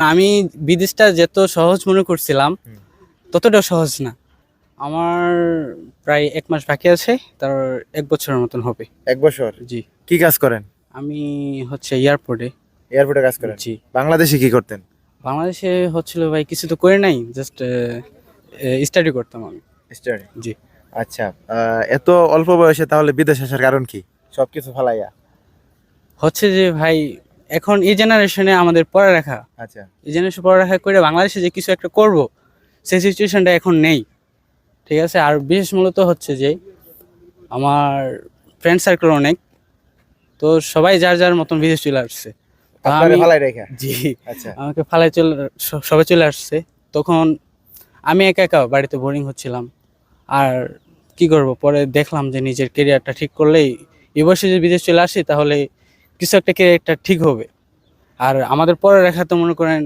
আমি বিদেশটা যত সহজ মনে করছিলাম হুম। ততটা সহজ না। আমার প্রায় ১ মাস বাকি আছে, তার ১ বছরের মতন হবে। 1 বছর? জি। কি কাজ করেন? আমি হচ্ছে এয়ারপোর্টে। এয়ারপোর্টে কাজ করেন? জি। বাংলাদেশে কি করতেন? বাংলাদেশে হচ্ছিল ভাই কিছু তো করে নাই। জাস্ট স্টাডি করতাম আমি। স্টাডি। জি। আচ্ছা, এত অল্প বয়সে তাহলে বিদেশ আসার কারণ কি? সবকিছু ফালাইয়া? হচ্ছে যে ভাই এখন এই জেনারেশনে আমাদের পড়ালেখা, আচ্ছা। এই জেনারেশন পড়ালেখা করে বাংলাদেশে যে কিছু একটা করব, সেই সিচুয়েশনটা এখন নেই। ঠিক আছে? আর বিশেষ মূলত হচ্ছে যে আমার ফ্রেন্ড সার্কেল অনেক। তো সবাই যার, যার মতন বিদেশ চলে আসছে। তো আপনারে আমি ফালাই রেখা? জি, আচ্ছা। আমাকে ফালায় চলে সবাই চলে আসছে। তখন আমি একা, একা বাড়িতে বোরিং হচ্ছিলাম। আর কি করব? পরে দেখলাম যে নিজের ক্যারিয়ারটা ঠিক করলেই এই বয়সে যদি বিদেশ চলে আসি তাহলে কিছু একটা ক্যারিয়ারটা ঠিক হবে। আর আমাদের পড়ালেখা তো মনে করেন